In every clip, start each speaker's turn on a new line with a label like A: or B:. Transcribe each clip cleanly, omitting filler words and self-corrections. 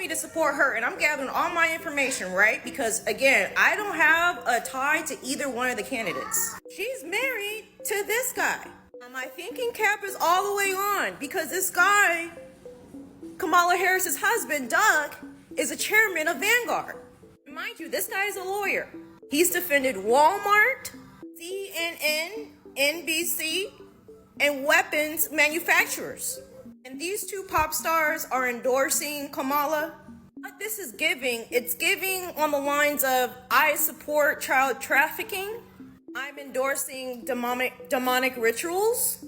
A: me to support her, and I'm gathering all my information, right? Because again, I don't have a tie to either one of the candidates. She's married to this guy. My thinking cap is all the way on because this guy, Kamala Harris's husband, Doug, is a chairman of Vanguard. Mind you, this guy is a lawyer. He's defended Walmart, CNN, NBC, and weapons manufacturers. And these two pop stars are endorsing Kamala. What this is giving, it's giving on the lines of, I support child trafficking. I'm endorsing demonic rituals.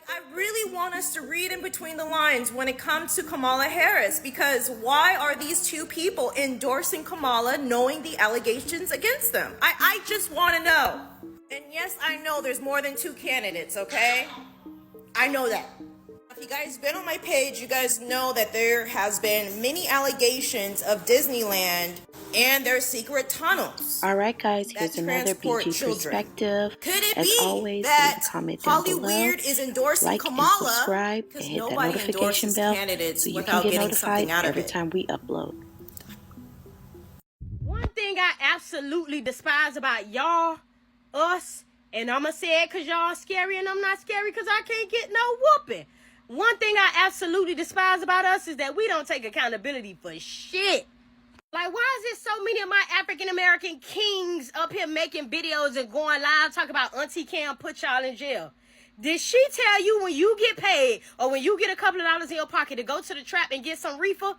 A: I really want us to read in between the lines when it comes to Kamala Harris, because why are these two people endorsing Kamala knowing the allegations against them? I just want to know. And yes, I know there's more than two candidates, okay? I know that. If you guys been on my page, you guys know that there has been many allegations of Disneyland and their secret tunnels.
B: All right, guys, here's another BG perspective. Could it be always, that comment down below, is endorsing like Kamala, and subscribe, and hit that notification bell so you can get notified every time we upload.
C: One thing I absolutely despise about y'all, us, and I'ma say it because y'all scary and I'm not scary because I can't get no whooping. One thing I absolutely despise about us is that we don't take accountability for shit. Like, why is it so many of my African-American kings up here making videos and going live talking about Auntie Cam put y'all in jail? Did she tell you when you get paid or when you get a couple of dollars in your pocket to go to the trap and get some reefer?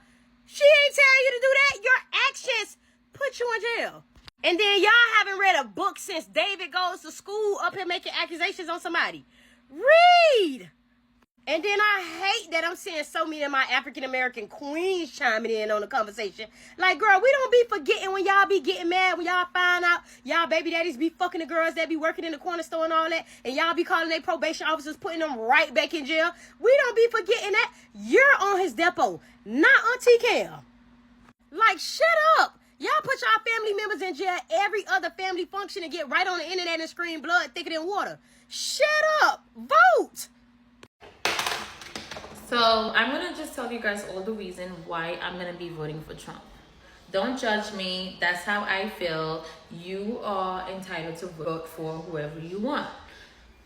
C: She ain't tell you to do that. Your actions put you in jail. And then y'all haven't read a book since David Goes to School up here making accusations on somebody. Read! And then I hate that I'm seeing so many of my African-American queens chiming in on the conversation. Like, girl, we don't be forgetting when y'all be getting mad, when y'all find out y'all baby daddies be fucking the girls that be working in the corner store and all that, and y'all be calling their probation officers, putting them right back in jail. We don't be forgetting that. You're on his depot, not Auntie Cam. Like, shut up. Y'all put y'all family members in jail every other family function and get right on the internet and scream blood thicker than water. Shut up. Vote.
D: So I'm going to just tell you guys all the reason why I'm going to be voting for Trump. Don't judge me. That's how I feel. You are entitled to vote for whoever you want.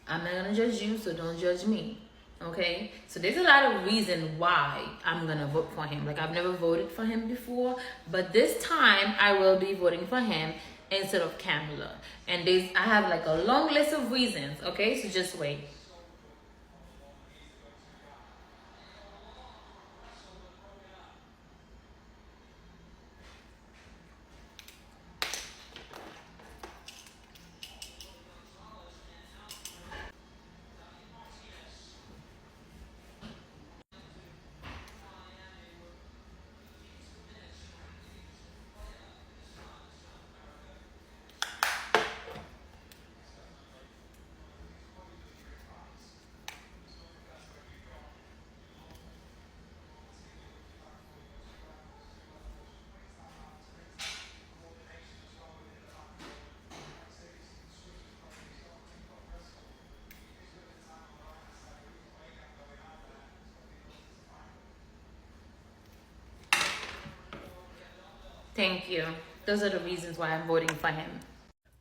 D: I'm not going to judge you, so don't judge me. Okay? So there's a lot of reason why I'm going to vote for him. Like, I've never voted for him before, but this time I will be voting for him instead of Kamala. And I have like a long list of reasons. Okay? So just wait. Thank you. Those are the reasons why I'm voting for him.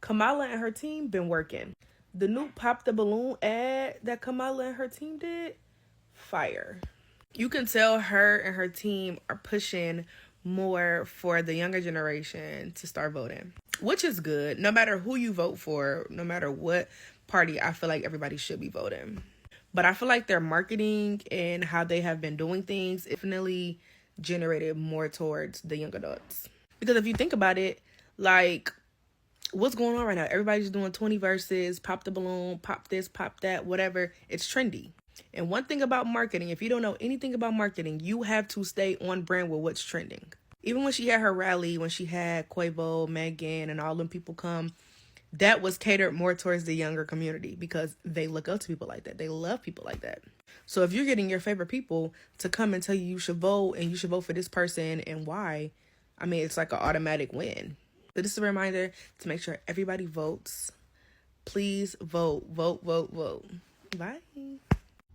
E: Kamala and her team been working. The new Pop the Balloon ad that Kamala and her team did, fire. You can tell her and her team are pushing more for the younger generation to start voting, which is good. No matter who you vote for, no matter what party, I feel like everybody should be voting. But I feel like their marketing and how they have been doing things definitely generated more towards the young adults. Because if you think about it, like, what's going on right now? Everybody's doing 20 verses, pop the balloon, pop this, pop that, whatever. It's trendy. And one thing about marketing, if you don't know anything about marketing, you have to stay on brand with what's trending. Even when she had her rally, when she had Quavo, Megan, and all them people come, that was catered more towards the younger community because they look up to people like that. They love people like that. So if you're getting your favorite people to come and tell you should vote and you should vote for this person and why, I mean, it's like an automatic win. So this is a reminder to make sure everybody votes. Please vote, vote, vote, vote. Bye.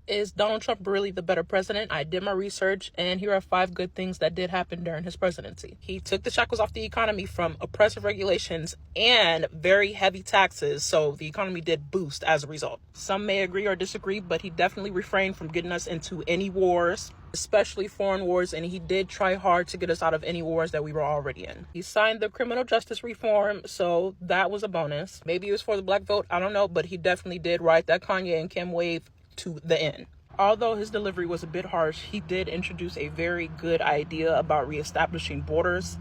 E: Is Donald Trump really the better president? I did my research, and here are 5 good things that did happen during his presidency. He took the shackles off the economy from oppressive regulations and very heavy taxes, so the economy did boost as a result. Some may agree or disagree, but he definitely refrained from getting us into any wars, especially foreign wars, and he did try hard to get us out of any wars that we were already in. He signed the criminal justice reform, so that was a bonus. Maybe it was for the black vote, I don't know, but he definitely did ride that Kanye and Kim wave to the end. Although his delivery was a bit harsh, he did introduce a very good idea about reestablishing borders.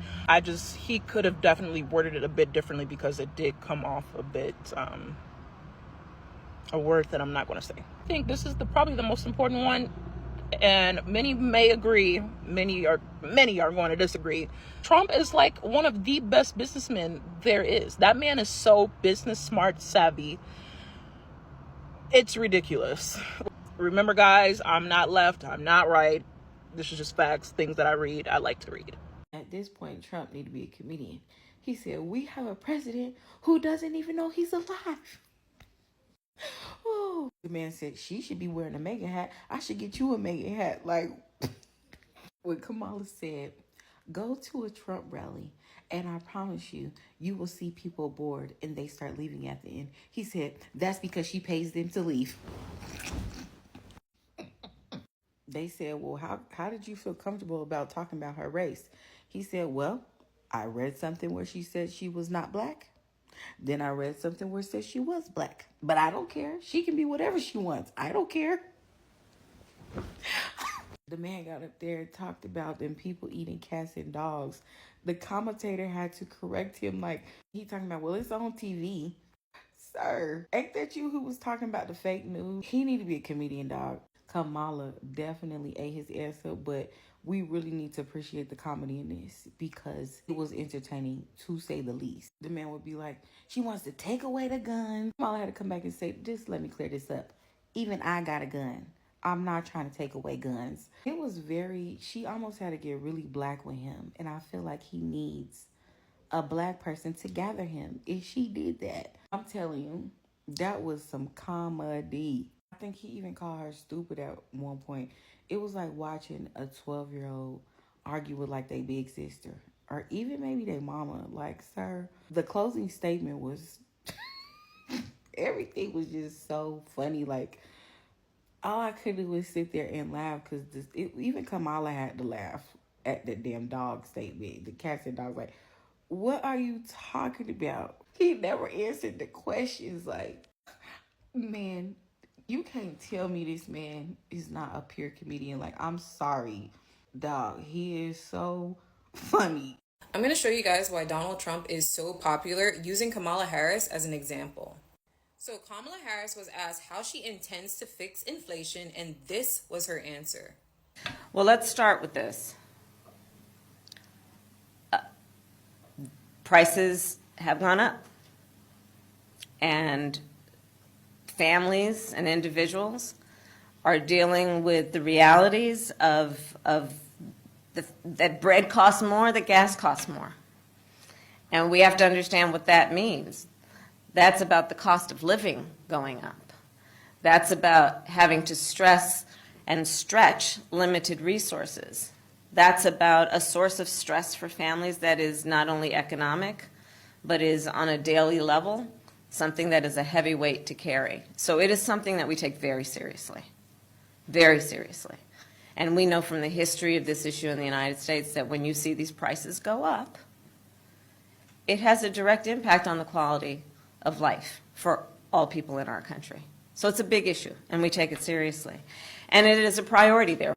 E: He could have definitely worded it a bit differently because it did come off a bit, a word that I'm not going to say. I think this is probably the most important one, and many may agree, many are going to disagree. Trump is like one of the best businessmen there is. That man is so business smart, savvy. It's ridiculous. Remember, guys, I'm not left, I'm not right. This is just facts, things that I read, I like to read.
B: At this point, Trump need to be a comedian. He said, we have a president who doesn't even know he's alive. Oh, the man said, she should be wearing a MAGA hat. I should get you a MAGA hat. Like, when Kamala said, go to a Trump rally, and I promise you, you will see people bored and they start leaving at the end. He said, that's because she pays them to leave. They said, well, how did you feel comfortable about talking about her race? He said, well, I read something where she said she was not black. Then I read something where it said she was black. But I don't care. She can be whatever she wants. I don't care. The man got up there and talked about them people eating cats and dogs. The commentator had to correct him, like, he talking about, well, it's on TV. Sir, ain't that you who was talking about the fake news? He need to be a comedian, dog. Kamala definitely ate his ass up, but we really need to appreciate the comedy in this because it was entertaining, to say the least. The man would be like, she wants to take away the gun. Kamala had to come back and say, just let me clear this up. Even I got a gun. I'm not trying to take away guns. It was she almost had to get really black with him. And I feel like he needs a black person to gather him. If she did that, I'm telling you, that was some comedy. I think he even called her stupid at one point. It was like watching a 12-year-old argue with like their big sister or even maybe their mama. Like, sir, the closing statement was, everything was just so funny. Like, all I could do was sit there and laugh because even Kamala had to laugh at the damn dog statement. The cats and dogs, like, what are you talking about? He never answered the questions. Like, man, you can't tell me this man is not a pure comedian. Like, I'm sorry, dog. He is so funny.
A: I'm going to show you guys why Donald Trump is so popular using Kamala Harris as an example. So Kamala Harris was asked how she intends to fix inflation, and this was her answer.
F: Well, let's start with this. Prices have gone up, and families and individuals are dealing with the realities of that bread costs more, that gas costs more. And we have to understand what that means. That's about the cost of living going up. That's about having to stress and stretch limited resources. That's about a source of stress for families that is not only economic, but is on a daily level, something that is a heavy weight to carry. So it is something that we take very seriously, very seriously. And we know from the history of this issue in the United States that when you see these prices go up, it has a direct impact on the quality of life for all people in our country. So it's a big issue, and we take it seriously. And it is a priority there.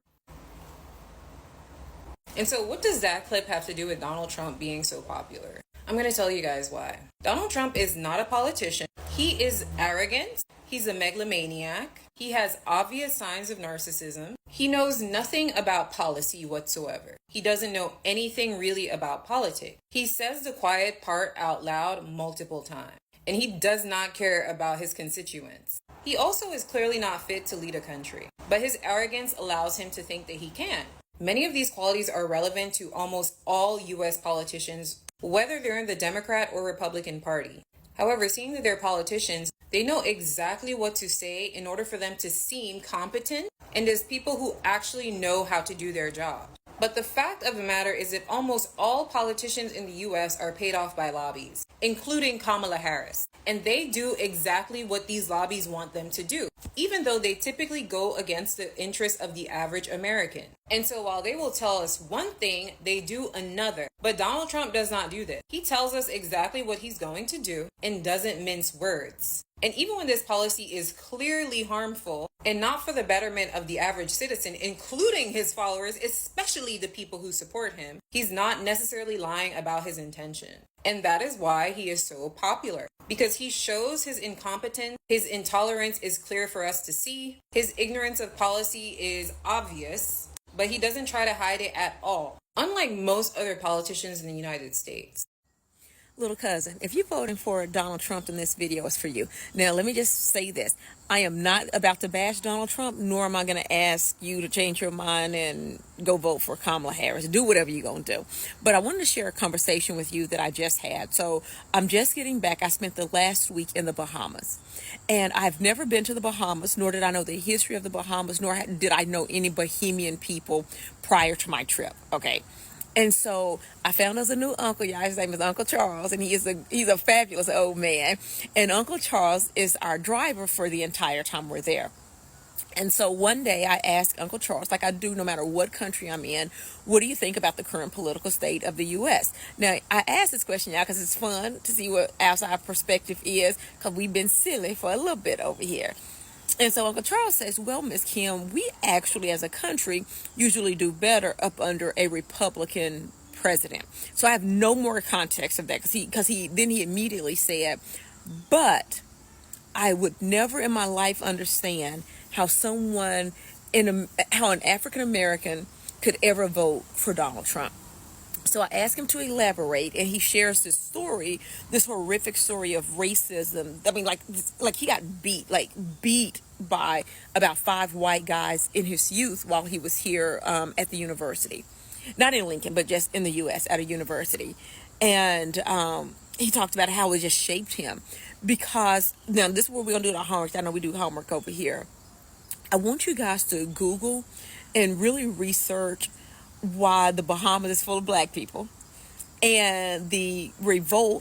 A: And so what does that clip have to do with Donald Trump being so popular? I'm going to tell you guys why. Donald Trump is not a politician. He is arrogant. He's a megalomaniac. He has obvious signs of narcissism. He knows nothing about policy whatsoever. He doesn't know anything really about politics. He says the quiet part out loud multiple times. And he does not care about his constituents. He also is clearly not fit to lead a country. But his arrogance allows him to think that he can. Many of these qualities are relevant to almost all U.S. politicians, whether they're in the Democrat or Republican Party. However, seeing that they're politicians
G: They know exactly what to say in order for them to seem competent and as people who actually know how to do their job. But the fact of the matter is that almost all politicians in the US are paid off by lobbies, including Kamala Harris. And they do exactly what these lobbies want them to do, even though they typically go against the interests of the average American. And so while they will tell us one thing, they do another. But Donald Trump does not do this. He tells us exactly what he's going to do and doesn't mince words. And even when this policy is clearly harmful and not for the betterment of the average citizen, including his followers, especially the people who support him, he's not necessarily lying about his intention. And that is why he is so popular, because he shows his incompetence, his intolerance is clear for us to see, his ignorance of policy is obvious, but he doesn't try to hide it at all, unlike most other politicians in the United States.
H: Little cousin, if you're voting for Donald Trump, then this video is for you. Now, let me just say this. I am not about to bash Donald Trump, nor am I going to ask you to change your mind and go vote for Kamala Harris. Do whatever you're going to do. But I wanted to share a conversation with you that I just had. So I'm just getting back. I spent the last week in the Bahamas. And I've never been to the Bahamas, nor did I know the history of the Bahamas, nor did I know any Bahamian people prior to my trip. Okay. And so I found us a new uncle, y'all. His name is Uncle Charles, and he's a fabulous old man. And Uncle Charles is our driver for the entire time we're there. And so one day I asked Uncle Charles, like I do no matter what country I'm in, what do you think about the current political state of the U.S.? Now, I asked this question, y'all, because it's fun to see what outside perspective is, because we've been silly for a little bit over here. And so Uncle Charles says, well, Miss Kim, we actually as a country usually do better up under a Republican president. So I have no more context of that because he immediately said, but I would never in my life understand how how an African American could ever vote for Donald Trump. So I asked him to elaborate, and he shares this story, this horrific story of racism. I mean, like he got beat by about 5 white guys in his youth while he was here at the university. Not in Lincoln, but just in the U.S. at a university. And he talked about how it just shaped him. Because, now this is where we're going to do our homework. I know we do homework over here. I want you guys to Google and really research why the Bahamas is full of black people and the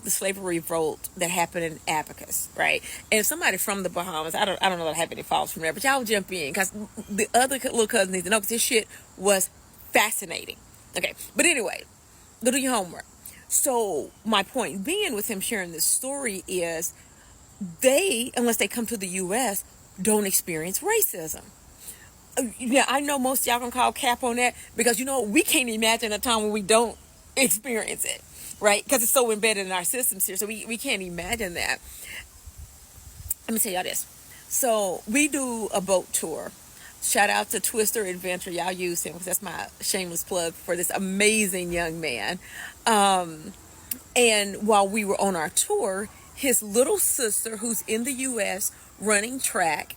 H: slavery revolt that happened in Abacus, right? And if somebody from the Bahamas, I don't know that I have any files from there, but y'all jump in because the other little cousin needs to know because this shit was fascinating. Okay, but anyway, go do your homework. So my point being with him sharing this story is they, unless they come to the U.S., don't experience racism. Yeah, I know most of y'all gonna call cap on that because we can't imagine a time when we don't experience it, right? Because it's so embedded in our systems here, so we can't imagine that. Let me tell y'all this. So we do a boat tour. Shout out to Twister Adventure. Y'all use him because that's my shameless plug for this amazing young man. And while we were on our tour, his little sister, who's in the U.S. running track,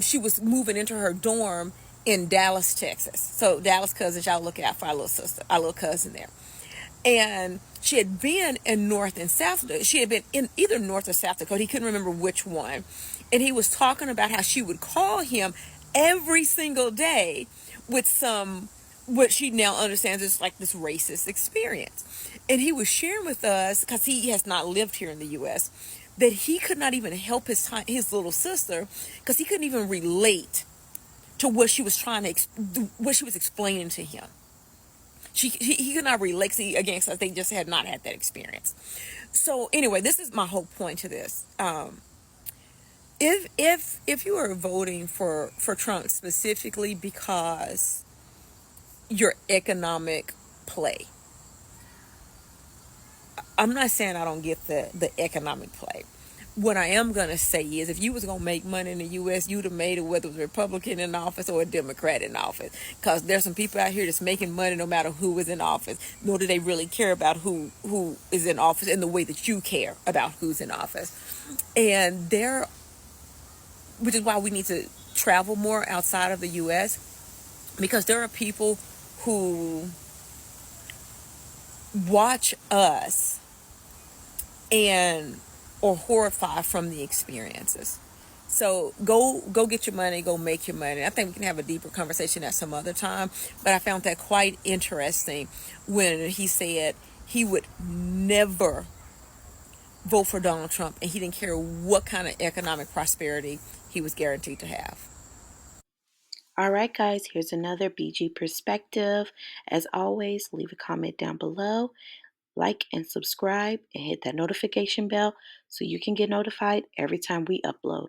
H: she was moving into her dorm in Dallas, Texas. So Dallas cousins, y'all look out for our little cousin there. And she had been in North and South Dakota. She had been in either North or South Dakota. He couldn't remember which one. And he was talking about how she would call him every single day with what she now understands is like this racist experience. And he was sharing with us, because he has not lived here in the U.S., that he could not even help his little sister because he couldn't even relate to what she was what she was explaining to him. He could not relate against us. They just had not had that experience. So anyway, this is my whole point to this. If you are voting for Trump specifically because your economic play, I'm not saying I don't get the economic play. What I am going to say is if you was going to make money in the U.S., you'd have made it whether it was a Republican in office or a Democrat in office. Because there's some people out here that's making money no matter who is in office, nor do they really care about who is in office in the way that you care about who's in office. And which is why we need to travel more outside of the U.S., because there are people who watch us and or horrified from the experiences. So go get your money, go make your money. I think we can have a deeper conversation at some other time, but I found that quite interesting when he said he would never vote for Donald Trump and he didn't care what kind of economic prosperity he was guaranteed to have.
B: All right, guys, here's another BG perspective. As always, leave a comment down below, like and subscribe, and hit that notification bell so you can get notified every time we upload.